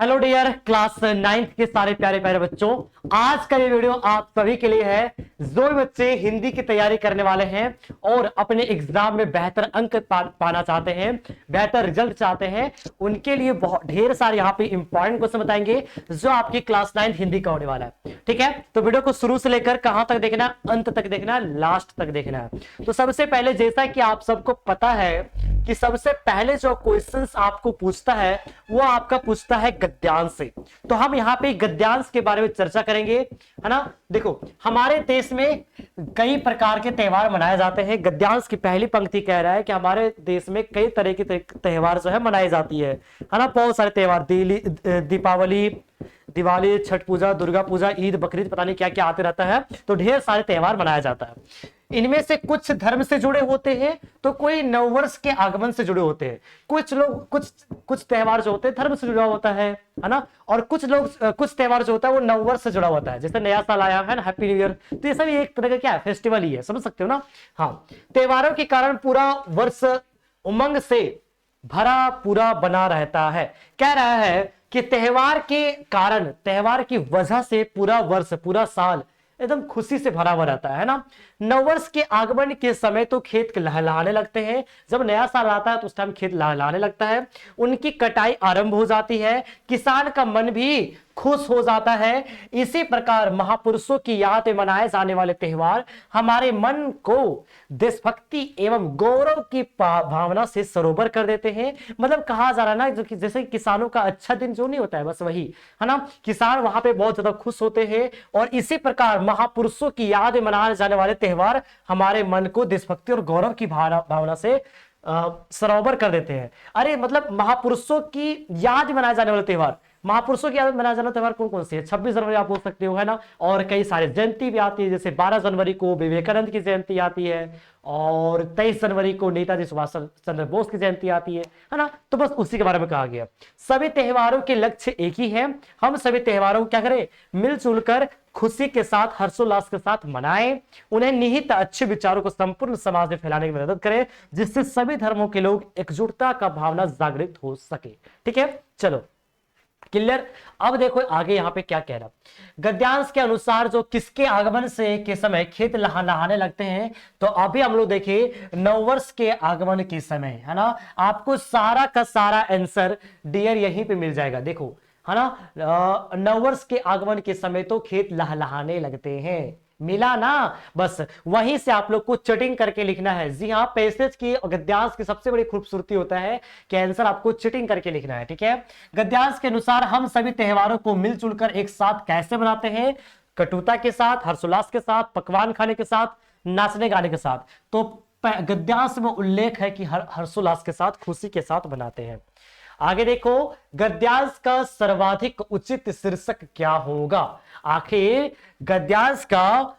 Hello dear class 9th के सारे प्यारे प्यारे बच्चों, आज का ये वीडियो आप सभी के लिए है जो भी बच्चे हिंदी की तैयारी करने वाले हैं और अपने एग्जाम में बेहतर अंक पाना चाहते हैं, बेहतर रिजल्ट चाहते हैं, उनके लिए बहुत ढेर सारे यहाँ पे इंपॉर्टेंट क्वेश्चन बताएंगे जो आपकी क्लास 9th हिंदी का होने वाला है। ठीक है, तो वीडियो को शुरू से लेकर कहां तक देखना है, अंत तक देखना है, लास्ट तक देखना है। तो सबसे पहले जैसा कि आप सबको पता है कि सबसे पहले जो क्वेश्चंस आपको पूछता है वो आपका पूछता है गद्यांश से। तो हम यहाँ पे गद्यांश के बारे में चर्चा करेंगे, है ना। देखो, हमारे देश में कई प्रकार के त्योहार मनाए जाते हैं। गद्यांश की पहली पंक्ति कह रहा है कि हमारे देश में कई तरह के त्योहार जो है मनाई जाती है ना। बहुत सारे त्योहार, दीपावली, दिवाली, छठ पूजा, दुर्गा पूजा, ईद, बकरीद, पता नहीं क्या क्या आते रहता है। तो ढेर सारे त्योहार मनाया जाता है। इनमें से कुछ धर्म से जुड़े होते हैं तो कोई नववर्ष के आगमन से जुड़े होते हैं। कुछ लोग कुछ त्योहार जो होते हैं धर्म से जुड़ा होता है ना। और कुछ त्योहार जो होता है वो नववर्ष से जुड़ा होता है, जैसे नया साल आया है ना, हैप्पी न्यू ईयर। तो ये सब एक तरह का क्या है, फेस्टिवल ही है, समझ सकते हो ना। हाँ, त्योहारों के कारण पूरा वर्ष उमंग से भरा पूरा बना रहता है। कह रहा है कि त्योहार के कारण, त्योहार की वजह से पूरा वर्ष, पूरा साल एकदम खुशी से भरा हुआ रहता है ना। नववर्ष के आगमन के समय तो खेत लहलहाने लगते हैं। जब नया साल आता है तो उस टाइम खेत लहलहाने लगता है, उनकी कटाई आरंभ हो जाती है, किसान का मन भी खुश हो जाता है। इसी प्रकार महापुरुषों की याद में मनाए जाने वाले त्योहार हमारे मन को देशभक्ति एवं गौरव की भावना से सरोवर कर देते हैं। मतलब कहा जा रहा है ना, जो कि जैसे किसानों का अच्छा दिन जो नहीं होता है, बस वही है ना। किसान वहां पे बहुत ज्यादा खुश होते हैं और इसी प्रकार महापुरुषों की याद में मनाए जाने वाले त्योहार हमारे मन को देशभक्ति और गौरव की भावना से सरोवर कर देते हैं। अरे मतलब महापुरुषों की याद में मनाए जाने वाले त्योहार, महापुरुषों की याद में मनाया जाना त्योहार कौन कौन से है? 26 जनवरी आप बोल सकते हो, है ना। और कई सारे जयंती भी आती है, जैसे 12 जनवरी को विवेकानंद की जयंती आती है और 23 जनवरी को नेताजी सुभाष चंद्र बोस की जयंती आती है ना। तो बस उसी के बारे में कहा गया। सभी त्योहारों के लक्ष्य एक ही है, हम सभी त्योहारों को क्या करें, मिलजुल कर खुशी के साथ, हर्षोल्लास के साथ मनाएं, उन्हें निहित अच्छे विचारों को संपूर्ण समाज में फैलाने में मदद करें, जिससे सभी धर्मों के लोग एकजुटता का भावना जागृत हो सके। ठीक है, चलो क्लियर। अब देखो आगे यहाँ पे क्या कह रहा, गद्यांश के अनुसार जो किसके आगमन से के समय खेत नहाने लगते हैं, तो अभी हम लोग देखिए नववर्ष के आगमन के समय, है ना। आपको सारा का सारा आंसर डियर यहीं पे मिल जाएगा, देखो, है ना। नववर्ष के आगमन के समय तो खेत लहलहाने लगते हैं, मिला ना। बस वहीं से आप लोग को चीटिंग करके लिखना है। जी हाँ, पैसेज की और गद्यांश की सबसे बड़ी खूबसूरती होता है कि आंसर आपको चीटिंग करके लिखना है। ठीक है, गद्यांश के अनुसार हम सभी त्योहारों को मिलजुल कर एक साथ कैसे मनाते हैं, कटुता के साथ, हर्षोल्लास के साथ, पकवान खाने के साथ, नाचने गाने के साथ। तो गद्यांश में उल्लेख है कि हर्षोल्लास के साथ, खुशी के साथ बनाते हैं। आगे देखो, गद्यांश का सर्वाधिक उचित शीर्षक क्या होगा। आखिर गद्यांश का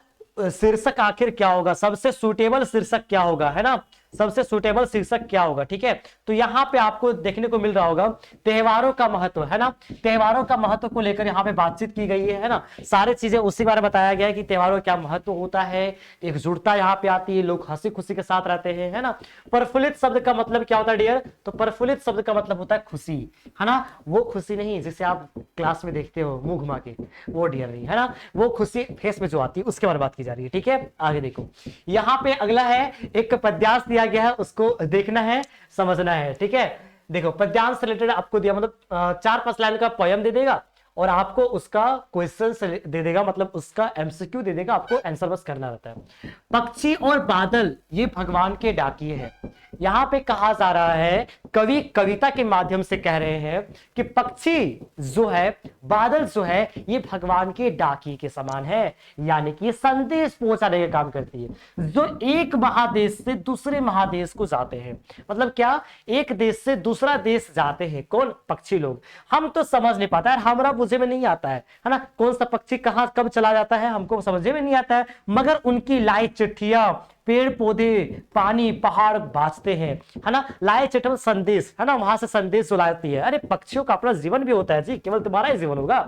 शीर्षक आखिर क्या होगा, सबसे सुटेबल शीर्षक क्या होगा, है ना। सबसे सुटेबल शीर्षक क्या होगा। ठीक है, तो यहां पे आपको देखने को मिल रहा होगा त्योहारों का महत्व, है ना। त्योहारों का महत्व को लेकर यहां पे बातचीत की गई है ना। सारी चीजें उसी बारे में बताया गया है कि त्योहारों का क्या महत्व होता है, एकजुटता यहाँ पे आती है, लोग हंसी खुशी के साथ रहते हैं, है ना। प्रफुल्लित शब्द का मतलब क्या होता है डियर, तो प्रफुल्लित शब्द का मतलब होता है खुशी, है ना। वो खुशी नहीं जिसे आप क्लास में देखते हो मुंह घुमा के, वो डियर नहीं, है ना। वो खुशी फेस में जो आती है उसके बारे में बात की जा रही है। ठीक है, आगे देखो, यहाँ पे अगला है एक पद्यांश दिया गया है, उसको देखना है, समझना है। ठीक है, देखो पद्यांश से रिलेटेड आपको दिया, मतलब 4-5 लाइन का पोयम दे देगा और आपको उसका क्वेश्चन दे देगा, मतलब उसका एमसीक्यू दे देगा, आपको आंसर बस करना रहता है। पक्षी और बादल ये भगवान के डाकिए हैं। यहां पे कहा जा रहा है, कवि कविता के माध्यम से कह रहे हैं कि पक्षी जो है, बादल जो है, ये भगवान के डाकिए के समान है, यानी कि संदेश पहुंचाने का काम करती है, जो एक महादेश से दूसरे महादेश को जाते हैं। मतलब क्या, एक देश से दूसरा देश जाते हैं कौन, पक्षी लोग। हम तो समझ नहीं पाता है, हमारा मुझे में नहीं आता है ना, कौन सा पक्षी कहां कब चला जाता है हमको समझ में नहीं आता है, मगर उनकी लाई चिट्ठियां, पेड़ पौधे, पानी, पहाड़ बाजते हैं, है ना। लाई चिट्ठी संदेश, है ना, वहां से संदेश सुनाती है। अरे पक्षियों का अपना जीवन भी होता है जी, केवल तुम्हारा ही जीवन होगा।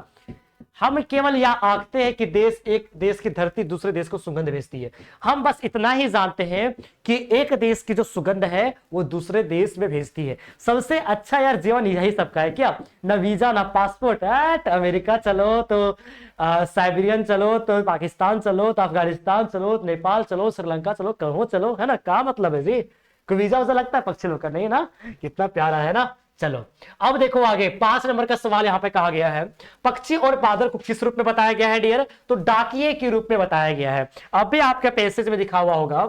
हम केवल यह आंकते हैं कि एक देश की धरती दूसरे देश को सुगंध भेजती है। हम बस इतना ही जानते हैं कि एक देश की जो सुगंध है वो दूसरे देश में भेजती है। सबसे अच्छा यार जीवन यही सबका है क्या, ना वीजा ना पासपोर्ट, अमेरिका चलो तो साइबेरियन चलो तो पाकिस्तान चलो तो अफगानिस्तान चलो तो नेपाल चलो श्रीलंका चलो कहो चलो, है ना, क्या मतलब है जी, कोई वीजा वैसा लगता है पक्षी लोग का, नहीं ना, कितना प्यारा है ना। चलो अब देखो आगे 5 नंबर का सवाल यहां पे कहा गया है, पक्षी और बादल को किस रूप में बताया गया है डियर, तो डाकिये के रूप में बताया गया है। अब भी आपके पैसेज में दिखा हुआ होगा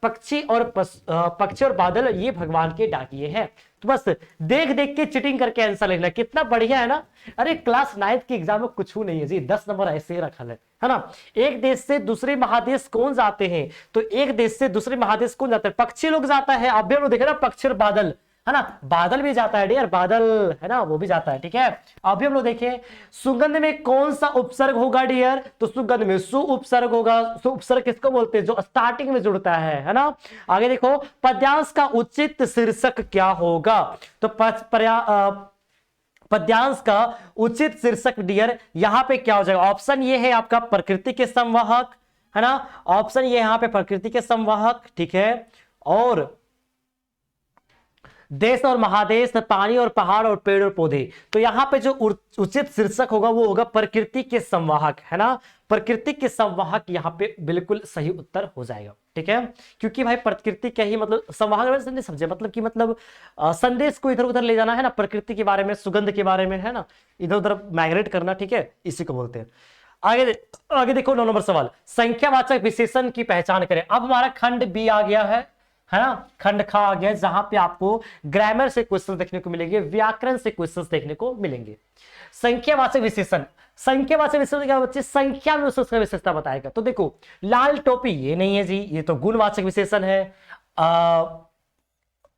पक्षी और बादल ये भगवान के डाकिये हैं। तो बस देख देख के चिटिंग करके आंसर लिखना, कितना बढ़िया है ना। अरे क्लास 9th के एग्जाम में कुछ नहीं है जी, 10 नंबर ऐसे ही रखा है ना। एक देश से दूसरे महादेश कौन जाते हैं, तो एक देश से दूसरे महादेश कौन जाता है, पक्षी लोग जाता है। आप भी लोग देखे ना पक्षी और बादल, है ना, बादल भी जाता है डियर, बादल है ना वो भी जाता है, ठीक है। अभी हम लोग देखें सुगंध में कौन सा उपसर्ग होगा डियर, तो सुगंध में सु उपसर्ग होगा। सु उपसर्ग किसको बोलते हैं, जो स्टार्टिंग में जुड़ता है ना। आगे देखो पद्यांश का उचित शीर्षक क्या होगा, तो पद्यांश का उचित शीर्षक डियर यहां पे क्या हो जाएगा, ऑप्शन ये है आपका प्रकृति के संवाहक, है ना, ऑप्शन ये यहां पे प्रकृति के संवाहक, ठीक है, और देश और महादेश, पानी और पहाड़ और पेड़ और पौधे। तो यहां पे जो उचित शीर्षक होगा वो होगा प्रकृति के संवाहक, है ना, प्रकृति के संवाहक यहां पे बिल्कुल सही उत्तर हो जाएगा, ठीक है। क्योंकि भाई प्रकृति का ही मतलब संवाहक नहीं समझे, मतलब कि मतलब संदेश को इधर उधर ले जाना, है ना, प्रकृति के बारे में, सुगंध के बारे में, है ना, इधर उधर माइग्रेट करना, ठीक है, इसी को बोलते हैं। आगे देखो 9 नंबर सवाल, संख्यावाचक विशेषण की पहचान करें। अब हमारा खंड बी आ गया है ना, खंड खा आ गया, जहां पे आपको ग्रामर से क्वेश्चन देखने को मिलेंगे, व्याकरण से क्वेश्चन देखने को मिलेंगे। संख्यावाचक विशेषण, संख्यावाचक विशेषण क्या बच्चे, संख्या में उसका विशेषता बताएगा। तो देखो लाल टोपी ये नहीं है जी, ये तो गुणवाचक विशेषण है।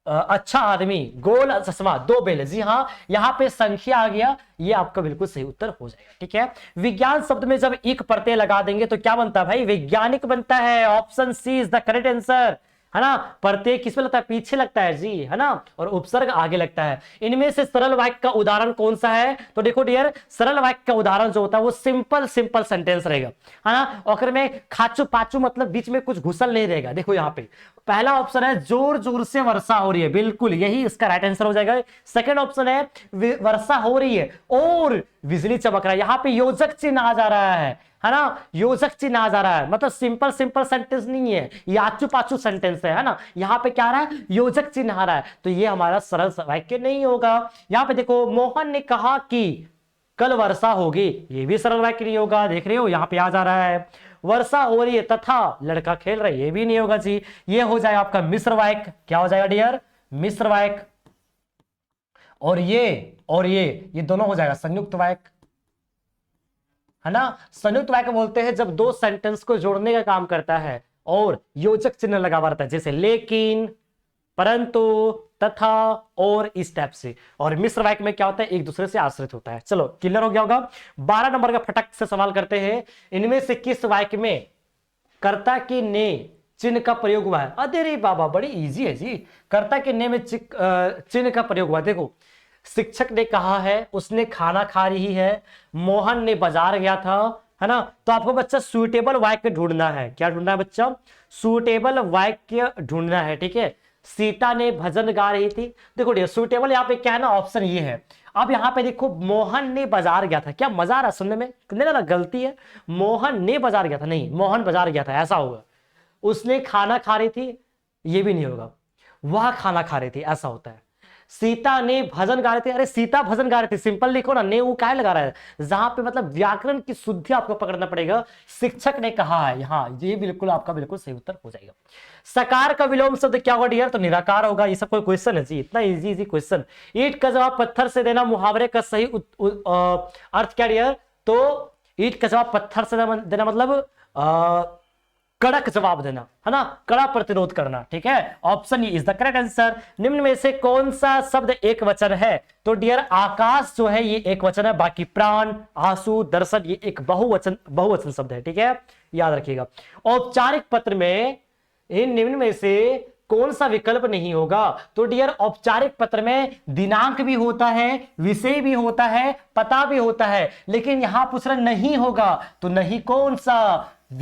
अच्छा आदमी, गोल चश्मा, 2 बेल, जी हाँ, यहां पे संख्या आ गया, ये आपका बिल्कुल सही उत्तर हो जाएगा, ठीक है। विज्ञान शब्द में जब एक प्रत्यय लगा देंगे तो क्या बनता है भाई, वैज्ञानिक बनता है। Option C is the correct answer, है ना। प्रत्यय किसमें लगता है, पीछे लगता है जी, है ना, और उपसर्ग आगे लगता है। इनमें से सरल वाक्य का उदाहरण कौन सा है, तो देखो डियर सरल वाक्य का उदाहरण जो होता है वो सिंपल सेंटेंस रहेगा, है ना, और में खाचू पाचू मतलब बीच में कुछ घुसल नहीं रहेगा। देखो यहाँ पे पहला ऑप्शन है जोर जोर से वर्षा हो रही है, बिल्कुल यही इसका राइट आंसर हो जाएगा। सेकंड ऑप्शन है वर्षा हो रही है और बिजली चमक रहा है, यहाँ पे योजक चिन्ह आ जा रहा है ना, योजक चिन्ह आ जा रहा है, मतलब सिंपल सेंटेंस नहीं है, ये आचू पाचू सेंटेंस है ना। यहाँ पे क्या आ रहा है, योजक चिन्ह आ रहा है, तो ये हमारा सरल वाक्य नहीं होगा। यहाँ पे देखो मोहन ने कहा कि कल वर्षा होगी, ये भी सरल वाक्य नहीं होगा, देख रहे हो यहाँ पे आ जा रहा है। वर्षा हो रही है तथा लड़का खेल रहा है, ये भी नहीं होगा जी, ये हो जाएगा आपका मिश्र वाक्य। क्या हो जाएगा डियर, मिश्र वाक्य। और ये दोनों हो जाएगा संयुक्त वाक्य, है ना। संयुक्त वाक्य बोलते हैं जब 2 सेंटेंस को जोड़ने का काम करता है और योजक चिन्ह लगा हुआ रहता है, जैसे लेकिन, परंतु, तथा और इस टाइप से। और मिश्र वाक्य में क्या होता है, एक दूसरे से आश्रित होता है। चलो क्लियर हो गया होगा। 12 नंबर का फटक से सवाल करते हैं, इनमें से किस वाक्य में कर्ता के ने चिन्ह का प्रयोग हुआ है। अरे बाबा बड़ी इजी है जी, कर्ता के ने में चिन्ह का प्रयोग हुआ। देखो शिक्षक ने कहा है, उसने खाना खा रही है, मोहन ने बाजार गया था, है ना। तो आपको बच्चा सुटेबल वाक्य ढूंढना है। क्या ढूंढना है बच्चा, सुटेबल वाक्य ढूंढना है, ठीक है। सीता ने भजन गा रही थी, देखो सुटेबल यहाँ पे क्या है ना, ऑप्शन ये है। अब यहाँ पे देखो मोहन ने बाजार गया था, क्या मजा आ रहा सुनने में, नहीं ना, गलती है, मोहन ने बाजार गया था, नहीं मोहन बाजार गया था ऐसा होगा। उसने खाना खा रही थी, ये भी नहीं होगा, वह खाना खा रही थी ऐसा होता है। सीता ने भजन गा रहे थे, अरे सीता भजन गा रहे थे, सिंपल लिखो ना, ने वो क्या लगा रहा है, जहां पे मतलब व्याकरण की शुद्धि आपको पकड़ना पड़ेगा। शिक्षक ने कहा है, यहाँ ये बिल्कुल आपका बिल्कुल सही उत्तर हो जाएगा। सकार का विलोम शब्द क्या होगा डियर, तो निराकार होगा। ये सब कोई क्वेश्चन है जी, इतना इजी क्वेश्चन। ईंट का जवाब पत्थर से देना मुहावरे का सही अर्थ क्या डियर, तो ईंट का जवाब पत्थर से देना मतलब कड़क जवाब देना, है ना, कड़ा प्रतिरोध करना, ठीक है। Option is the correct answer. निम्न में से कौन सा शब्द एक वचन है, तो डियर आकाश जो है ये एक वचन है, बाकी प्राण, आंसू, दर्शन ये एक बहुवचन शब्द है, ठीक है, याद रखिएगा। औपचारिक पत्र में इन निम्न में से कौन सा विकल्प नहीं होगा? तो डियर औपचारिक पत्र में दिनांक भी होता है, विषय भी होता है, पता भी होता है, लेकिन यहां पूछ रहा नहीं होगा, तो नहीं कौन सा?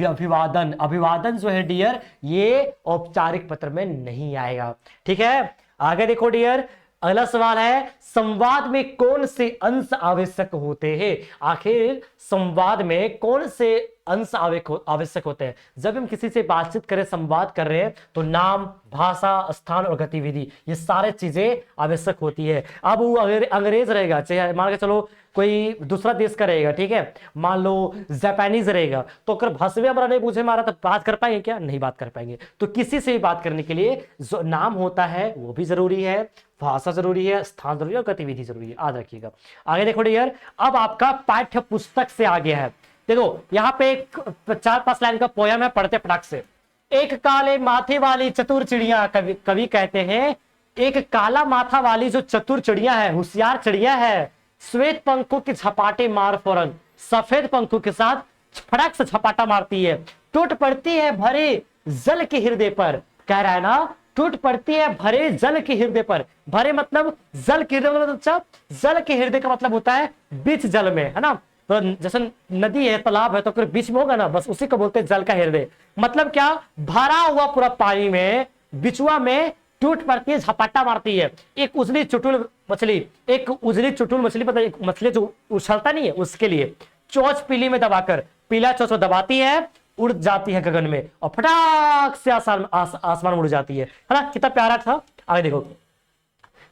अभिवादन। अभिवादन जो है डियर ये औपचारिक पत्र में नहीं आएगा। ठीक है, आगे देखो डियर, अगला सवाल है संवाद में कौन से अंश आवश्यक होते हैं? आखिर संवाद में कौन से अंश आवश्यक होते हैं? जब हम किसी से बातचीत करें, संवाद कर रहे हैं, तो नाम, भाषा, स्थान और गतिविधि, ये सारे चीजें आवश्यक होती है। अब वो अंग्रेज रहेगा, चाहे मान के चलो कोई दूसरा देश का रहेगा, ठीक है, मान लो जापानीज रहेगा, तो अगर भाषा हमारा नहीं पूछे मारा तो बात कर पाएंगे क्या? नहीं बात कर पाएंगे। तो किसी से भी बात करने के लिए जो नाम होता है वो भी जरूरी है, भाषा जरूरी है, स्थान जरूरी है और गतिविधि जरूरी है, याद रखिएगा। आगे देखो डियर, अब आपका पाठ्य पुस्तक से आ गया है। देखो यहाँ पे एक 4-5 लाइन का पोयम है, पढ़ते फटाक से। एक काले माथे वाली चतुर चिड़िया, कवि कहते हैं एक काला माथा वाली जो चतुर चिड़िया है, होशियार चिड़िया है, श्वेत पंखों के झपाटे मार फौरन सफेद पंखों के साथ फटक से झपाटा मारती है, टूट पड़ती है भरे जल के हृदय पर। कह रहा है ना, टूट पड़ती है भरे जल के हृदय पर। भरे मतलब जल के हृदय, मतलब अच्छा, जल के हृदय का मतलब होता है बीच जल में, है ना। तो जैसे नदी है, तालाब है, तो फिर बीच में होगा ना, बस उसी को बोलते हैं जल का हृदय। मतलब क्या? भरा हुआ पूरा पानी में, बिचुआ में टूट पड़ती है, झपाटा मारती है। एक उजली चुटुल मछली, मतलब एक मछली जो उछलता नहीं है, उसके लिए चोंच पीली में दबाकर, पीला चोंच दबाती है, उड़ जाती है गगन में और फटाक से आसमान उड़ जाती है ना। कितना प्यारा था। आगे देखो,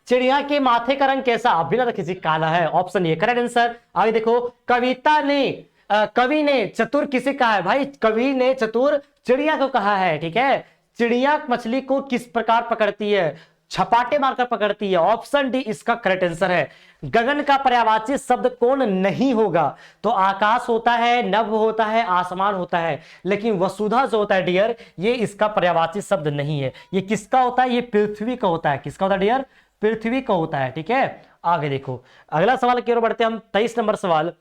चिड़िया के माथे का रंग कैसा? अभी ना किसी काला है, ऑप्शन ए करेक्ट आंसर। आगे देखो, कवि ने चतुर किसे कहा है? भाई कवि ने चतुर चिड़िया को कहा है, ठीक है। चिड़िया मछली को किस प्रकार पकड़ती है? छपाटे मारकर पकड़ती है, ऑप्शन डी इसका करेक्ट आंसर है। गगन का पर्यायवाची शब्द कौन नहीं होगा? तो आकाश होता है, नभ होता है, आसमान होता है, लेकिन वसुधा जो होता है डियर, ये इसका पर्यायवाची शब्द नहीं है। ये किसका होता है? ये पृथ्वी का होता है। किसका होता है डियर? पृथ्वी का होता है, ठीक है। आगे देखो, अगला सवाल की ओर बढ़ते हैं हम, 23 नंबर सवाल।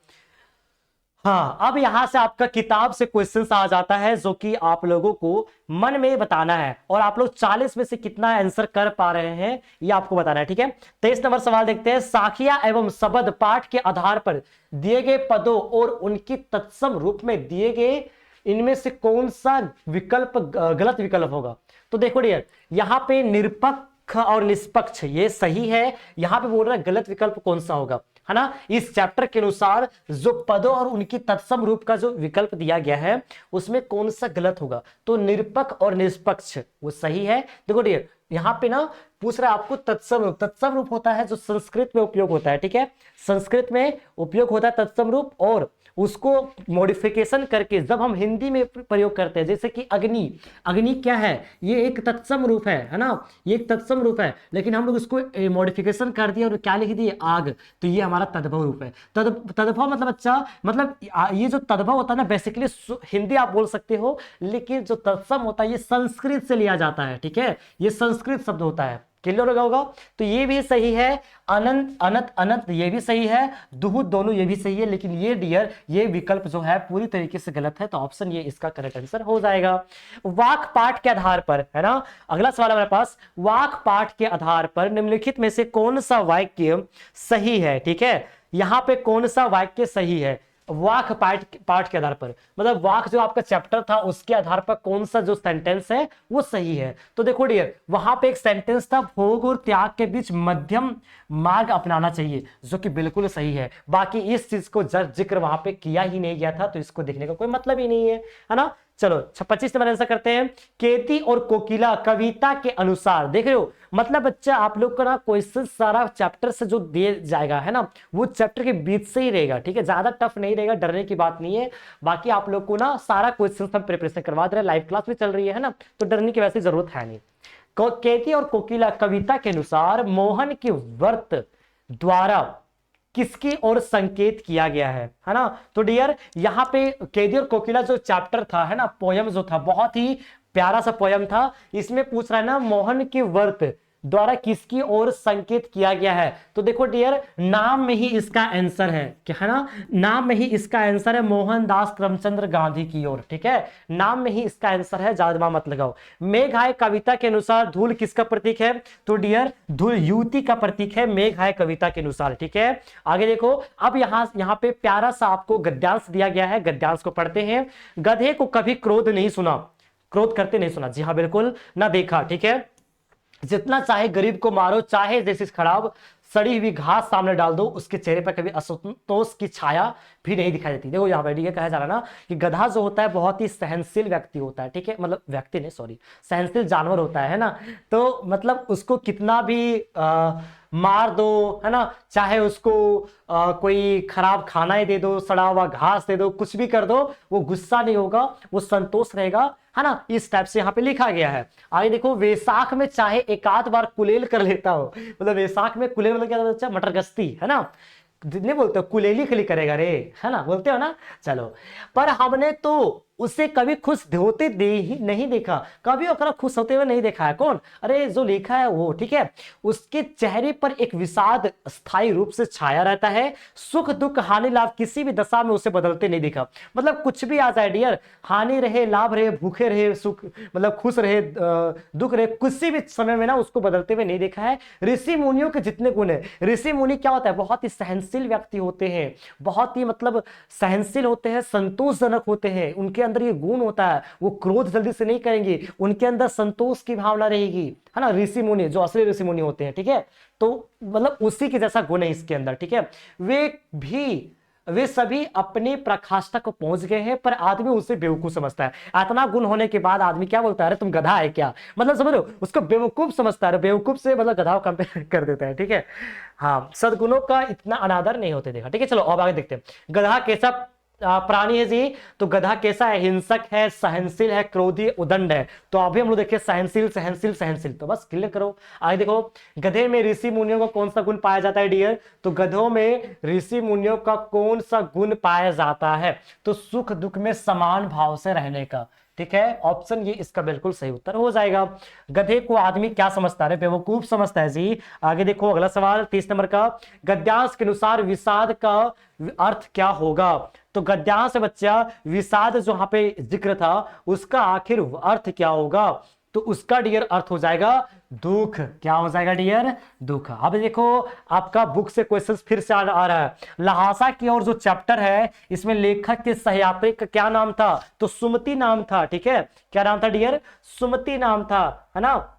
हाँ, अब यहां से आपका किताब से क्वेश्चन आ जाता है, जो कि आप लोगों को मन में बताना है, और आप लोग 40 में से कितना आंसर कर पा रहे हैं ये आपको बताना है, ठीक है। 23 नंबर सवाल देखते हैं। साखिया एवं शब्द पाठ के आधार पर दिए गए पदों और उनकी तत्सम रूप में दिए गए इनमें से कौन सा विकल्प गलत विकल्प होगा? तो देखो डियर, यहाँ पे निरपेक्ष और निष्पक्ष ये सही है, यहाँ पे बोल रहा है गलत विकल्प कौन सा होगा, है ना। इस चैप्टर के अनुसार जो पदों और उनकी तत्सम रूप का जो विकल्प दिया गया है उसमें कौन सा गलत होगा? तो निरपेक्ष और निष्पक्ष वो सही है। देखो डियर, यहाँ पे ना पूछ रहा है आपको तत्सम रूप। तत्सम रूप होता है जो संस्कृत में उपयोग होता है, ठीक है। संस्कृत में उपयोग होता है तत्सम रूप, और उसको मॉडिफिकेशन करके जब हम हिंदी में प्रयोग करते हैं, जैसे कि अग्नि। अग्नि क्या है? ये एक तत्सम रूप है ना, ये एक तत्सम रूप है, लेकिन हम लोग इसको मॉडिफिकेशन कर दिया और क्या लिख दिए? आग। तो ये हमारा तद्भव रूप है। तद्भव मतलब अच्छा, मतलब ये जो तद्भव होता है ना, बेसिकली हिंदी आप बोल सकते हो, लेकिन जो तत्सम होता है ये संस्कृत से लिया जाता है, ठीक है। ये संस्कृत शब्द होता है। क्लियर होगा? तो ये भी सही है। अनंत, अनंत, अनंत ये भी सही है। दुहु दोनों ये भी सही है, लेकिन ये डियर ये विकल्प जो है पूरी तरीके से गलत है, तो ऑप्शन ये इसका करेक्ट आंसर हो जाएगा। वाक पाठ के आधार पर, है ना, अगला सवाल हमारे पास। वाक पाठ के आधार पर निम्नलिखित में से कौन सा वाक्य सही है? ठीक है, यहां पे कौन सा वाक्य सही है? वाक पाठ के आधार पर, मतलब वाक जो आपका चैप्टर था उसके आधार पर कौन सा जो सेंटेंस है वो सही है। तो देखो डियर, वहां पे एक सेंटेंस था, भोग और त्याग के बीच मध्यम मार्ग अपनाना चाहिए, जो कि बिल्कुल सही है। बाकी इस चीज को जिक्र वहां पे किया ही नहीं गया था, तो इसको देखने का कोई मतलब ही नहीं है ना। चलो 25 नंबर आंसर करते हैं। केती और कोकिला कविता के अनुसार, देख रहे हो, मतलब बच्चा आप लोग का ना क्वेश्चन सारा चैप्टर से जो दिया जाएगा, है ना, वो चैप्टर के बीच से ही रहेगा, ठीक है। ज्यादा टफ नहीं रहेगा, डरने की बात नहीं है। बाकी आप लोग को ना सारा क्वेश्चन हम प्रिपरेशन करवा दे रहे हैं, लाइव क्लास भी चल रही है ना, तो डरने की वैसे जरूरत है नहीं। केती और कोकिला कविता के अनुसार मोहन के व्रत द्वारा किसकी ओर संकेत किया गया है ना। तो डियर यहाँ पे केदी और कोकिला जो चैप्टर था, है ना, पोयम जो था, बहुत ही प्यारा सा पोयम था। इसमें पूछ रहा है ना, मोहन के व्रत द्वारा किसकी ओर संकेत किया गया है? तो देखो डियर, नाम में ही इसका आंसर है, क्या है ना, नाम में ही इसका आंसर है मोहनदास करमचंद गांधी की ओर। ठीक है, नाम में ही इसका आंसर है, ज्यादा दिमाग मत लगाओ। मेघाय कविता के अनुसार धूल किसका प्रतीक है? तो डियर धूल युवती का प्रतीक है मेघाय कविता के अनुसार। ठीक है, आगे देखो, अब यहां पे प्यारा सा आपको गद्यांश दिया गया है, गद्यांश को पढ़ते हैं। गधे को कभी क्रोध नहीं सुना, क्रोध करते नहीं सुना, जी हाँ बिल्कुल ना देखा। ठीक है, जितना चाहे गरीब को मारो, चाहे जैसे खराब सड़ी हुई घास सामने डाल दो, उसके चेहरे पर कभी असंतोष की छाया भी नहीं दिखाई देती। देखो यहाँ पर ये कहा जा रहा है ना कि गधा जो होता है बहुत ही सहनशील व्यक्ति होता है। ठीक है, मतलब व्यक्ति नहीं, सॉरी, सहनशील जानवर होता है ना। तो मतलब उसको कितना भी मार दो, है ना, चाहे उसको कोई खराब खाना ही दे दो, सड़ा हुआ घास दे दो, कुछ भी कर दो, वो गुस्सा नहीं होगा, वो संतोष रहेगा, है ना। इस टाइप से यहाँ पे लिखा गया है। आगे देखो, वैशाख में चाहे एकाध बार कुलेल कर लेता हो, मतलब वैशाख में कुलेल मतलब क्या होता है? मटर गश्ती, है ना, नहीं बोलते हो कुलेली खली करेगा रे, है ना, बोलते हो ना। चलो, पर हमने तो उसे कभी खुश होते नहीं देखा, कभी ओकरा खुश होते हुए नहीं देखा है। कौन? अरे जो लिखा है वो। ठीक है, उसके चेहरे पर एक विषाद स्थायी रूप से छाया रहता है, सुख दुख हानि लाभ किसी भी दशा में उसे बदलते नहीं देखा। मतलब कुछ भी आ जाए डियर, हानि रहे लाभ रहे, भूखे रहे सुख, मतलब खुश रहे दुख रहे, किसी भी समय में ना उसको बदलते हुए नहीं देखा है। ऋषि मुनियों के जितने गुण है, ऋषि मुनि क्या होता है? बहुत ही सहनशील व्यक्ति होते हैं, बहुत ही मतलब सहनशील होते हैं, संतोषजनक होते हैं, उनके अंदर ये गुण होता है, वो क्रोध जल्दी से नहीं करेंगे, उनके अंदर संतोष की भावना रहेगी, है ना। ऋषि मुनि जो असली ऋषि मुनि होते हैं, ठीक है, तो मतलब उसी के जैसा गुण है इसके अंदर। ठीक है, वे सभी अपनी प्रकाष्ठा को पहुंच गए हैं, पर आदमी उसे बेवकूफ समझता है। इतना गुण होने के बाद आदमी क्या बोलता है? अरे तुम गधा है क्या? मतलब समझ रहे हो, उसको बेवकूफ समझता है, बेवकूफ से मतलब गधा को कंपेयर कर देता है। ठीक है, हाँ, सद्गुणों का इतना अनादर नहीं होते देखा। ठीक है, चलो अब आगे देखते हैं। गधा कैसा प्राणी है जी? तो गधा कैसा है? हिंसक है, सहनशील है, क्रोधी, उदंड है। तो अभी हम लोग देखिए सहनशील सहनशील सहनशील, तो बस क्लियर करो। आगे देखो, गधे में ऋषि मुनियों का कौन सा गुण पाया जाता है डियर? तो गधों में ऋषि मुनियों का कौन सा गुण पाया जाता है? तो सुख दुख में समान भाव से रहने का। ठीक है, ऑप्शन ये इसका बिल्कुल सही उत्तर हो जाएगा। गधे को आदमी क्या समझता है? बेवकूफ समझता है जी। आगे देखो अगला सवाल 30 नंबर का, गद्यांश के अनुसार विषाद का अर्थ क्या होगा? तो गद्यांश बच्चा विषाद जो यहाँ पे जिक्र था उसका आखिर अर्थ क्या होगा? तो उसका डियर अर्थ हो जाएगा दुख। क्या हो जाएगा डियर? दुख। अब देखो आपका बुक से क्वेश्चन फिर से आ रहा है। लहासा की ओर जो चैप्टर है इसमें लेखक के सहयात्री का क्या नाम था? तो सुमति नाम था। ठीक है, क्या नाम था डियर? सुमति नाम था, है ना।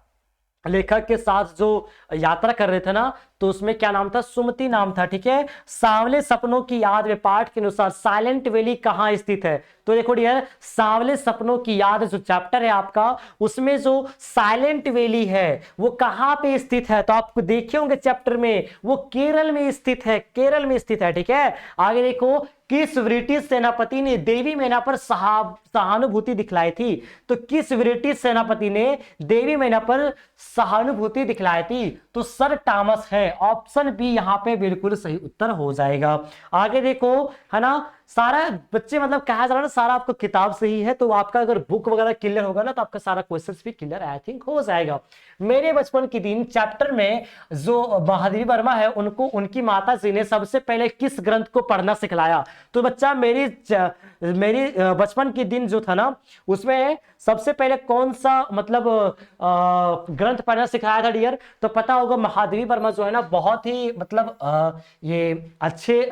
लेखक के साथ जो यात्रा कर रहे थे ना, तो उसमें क्या नाम था? सुमति नाम था। ठीक है, सांवले सपनों की याद में पाठ के अनुसार साइलेंट वैली कहां स्थित है? तो देखो डियर, सांवले सपनों की याद जो चैप्टर है आपका, उसमें जो साइलेंट वैली है वो कहां पे स्थित है? तो आप देखे होंगे चैप्टर में, वो केरल में स्थित है, केरल में स्थित है। ठीक है, आगे देखो, किस ब्रिटिश सेनापति ने देवी मैना पर सहानुभूति दिखलाई थी? तो किस ब्रिटिश सेनापति ने देवी मैना पर सहानुभूति दिखलाई थी? तो सर टॉमस है। ऑप्शन बी यहां पे बिल्कुल सही उत्तर हो जाएगा। आगे देखो, है ना, सारा बच्चे मतलब कहा जा रहा है ना सारा आपको किताब से ही है, तो आपका अगर बुक वगैरह क्लियर होगा ना तो आपका सारा क्वेश्चन भी क्लियर आई थिंक हो जाएगा। मेरे बचपन के दिन चैप्टर में जो महादेवी वर्मा है उनको उनकी माता जी ने सबसे पहले किस ग्रंथ को पढ़ना सिखलाया? तो बच्चा मेरी बचपन के दिन जो था ना उसमें सबसे पहले कौन सा मतलब ग्रंथ पढ़ना सिखाया था डियर? तो पता होगा महादेवी वर्मा जो है ना बहुत ही मतलब ये अच्छे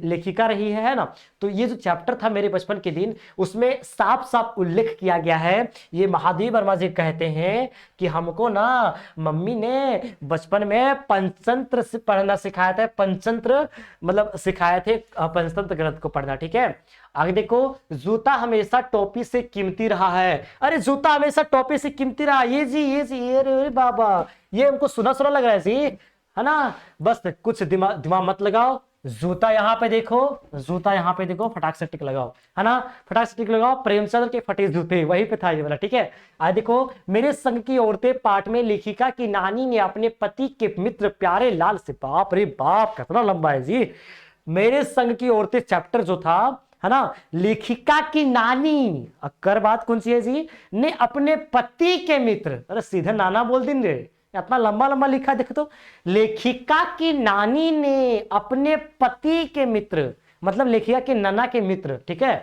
लेखिका रही है ना। तो ये जो चैप्टर था मेरे बचपन के दिन उसमें साफ साफ उल्लेख किया गया है। ये महादेवी वर्मा जी कहते हैं कि हमको ना मम्मी ने बचपन में पंचतंत्र से पढ़ना सिखाया था, पंचतंत्र मतलब सिखाए थे, पंचतंत्र ग्रंथ को पढ़ना। ठीक है, आगे देखो, जूता हमेशा टोपी से कीमती रहा है। अरे जूता हमेशा टोपी से कीमती रहा, ये जी अरे बाबा, ये हमको सुना सुना लग रहा है जी, है ना। बस कुछ दिमाग मत लगाओ। जूता यहाँ पे देखो, जूता यहाँ पे देखो, फटाक से टिक लगाओ, है ना, फटाक से टिक लगाओ। प्रेमचंद्र के फटे जूते वहीं पे था ये वाला। ठीक है, आज देखो, मेरे संग की औरतें पाठ में लेखिका की नानी ने अपने पति के मित्र प्यारे लाल से, बाप रे बाप कितना लंबा है जी। मेरे संग की औरतें चैप्टर जो था, है ना, लेखिका की नानी, अक्कर बात कौन सी है जी, ने अपने पति के मित्र, अरे सीधे नाना बोल दिन रे, इतना लंबा लंबा लिखा देखो तो। लेखिका की नानी ने अपने पति के मित्र, मतलब लेखिका के नन्ना के मित्र, ठीक है,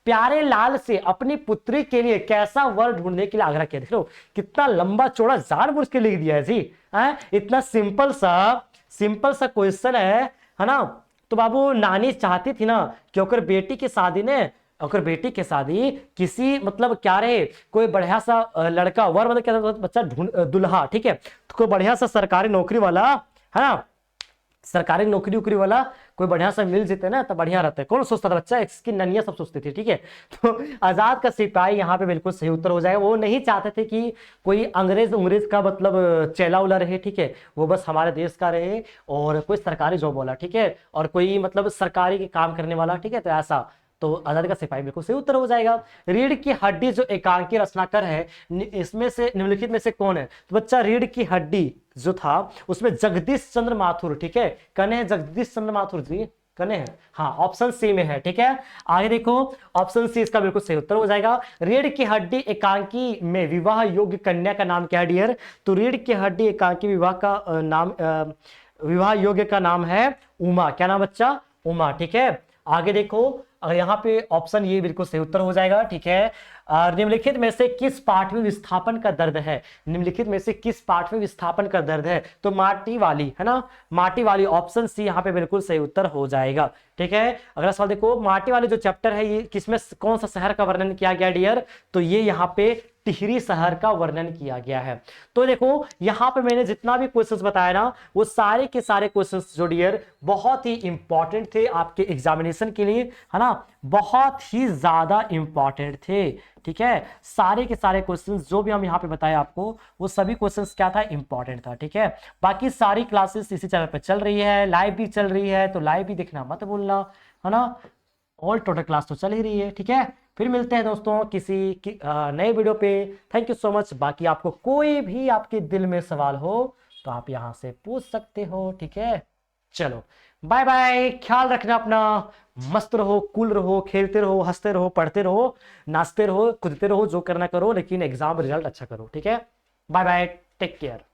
प्यारे लाल से अपनी पुत्री के लिए कैसा वर ढूंढने के लिए आग्रह किया। देखो कितना लंबा चौड़ा जानबूझ के लिख दिया है जी। इतना सिंपल सा क्वेश्चन है ना। तो बाबू नानी चाहती थी ना कि ओकर बेटी की शादी ने, अगर बेटी की शादी किसी मतलब क्या रहे, कोई बढ़िया सा लड़का, वर मतलब क्या, बच्चा ढूंढ, दुल्हा, ठीक है, तो कोई बढ़िया सा सरकारी नौकरी वाला है ना, सरकारी नौकरी उकरी वाला कोई बढ़िया सा मिल जेते ना तो बढ़िया रहता है। कौन सोचता था, बच्चा इसकी ननिया सब सोचती थी, ठीक है। तो आजाद का सिपाही यहाँ पे बिल्कुल सही उत्तर हो जाएगा। वो नहीं चाहते थे कि कोई अंग्रेज का मतलब चेला उला रहे, ठीक है, वो बस हमारे देश का रहे और कोई सरकारी जॉब वाला, ठीक है, और कोई मतलब सरकारी के काम करने वाला, ठीक है, तो ऐसा। तो आजादी का सिपाही बिल्कुल सही उत्तर हो जाएगा। रीढ़ की हड्डी जो एकांकी रचनाकार है, इसमें से निम्नलिखित में से कौन है। तो बच्चा रीढ़ की हड्डी जो था उसमें जगदीश चंद्र माथुर, ठीक है, कने हैं जगदीश चंद्र माथुर जी, कने हैं, हाँ ऑप्शन सी में है, ठीक है। आगे देखो ऑप्शन सी इसका बिल्कुल सही उत्तर हो जाएगा। रीढ़ की हड्डी एकांकी में विवाह योग्य कन्या का नाम क्या है डियर। तो रीढ़ की हड्डी एकांकी विवाह का नाम, विवाह योग्य का नाम है उमा। क्या नाम बच्चा, उमा, ठीक है। आगे देखो अगर यहाँ पे ऑप्शन ये बिल्कुल सही उत्तर हो जाएगा, ठीक है। निम्नलिखित में से किस पाठ में विस्थापन का दर्द है, निम्नलिखित में से किस पाठ में विस्थापन का दर्द है। तो माटी वाली, है ना, माटी वाली, ऑप्शन सी यहाँ पे बिल्कुल सही उत्तर हो जाएगा, ठीक है। अगला सवाल देखो, माटी वाली जो चैप्टर है ये किसमें कौन सा शहर का वर्णन किया गया डियर। तो ये यहाँ पे टिहरी शहर का वर्णन किया गया है। तो देखो यहां पे मैंने जितना भी क्वेश्चंस बताया ना वो सारे के सारे क्वेश्चंस जो डियर बहुत ही इंपॉर्टेंट थे आपके एग्जामिनेशन के लिए, है ना, बहुत ही ज्यादा इंपॉर्टेंट थे, ठीक है। सारे के सारे क्वेश्चंस जो भी हम यहाँ पे बताए आपको वो सभी क्वेश्चंस क्या था, इंपॉर्टेंट था, ठीक है। बाकी सारी क्लासेस इसी चैनल पर चल रही है, लाइव भी चल रही है, तो लाइव भी देखना मत भूलना, है ना। ऑल टोटल क्लास तो चल ही रही है, ठीक है। फिर मिलते हैं दोस्तों किसी नए वीडियो पे। Thank you so much. बाकी आपको कोई भी आपके दिल में सवाल हो तो आप यहां से पूछ सकते हो, ठीक है। चलो बाय बाय, ख्याल रखना अपना, मस्त रहो, कूल रहो, खेलते रहो, हंसते रहो, पढ़ते रहो, नाचते रहो, कूदते रहो, जो करना करो, लेकिन एग्जाम रिजल्ट अच्छा करो, ठीक है। Bye bye, take care.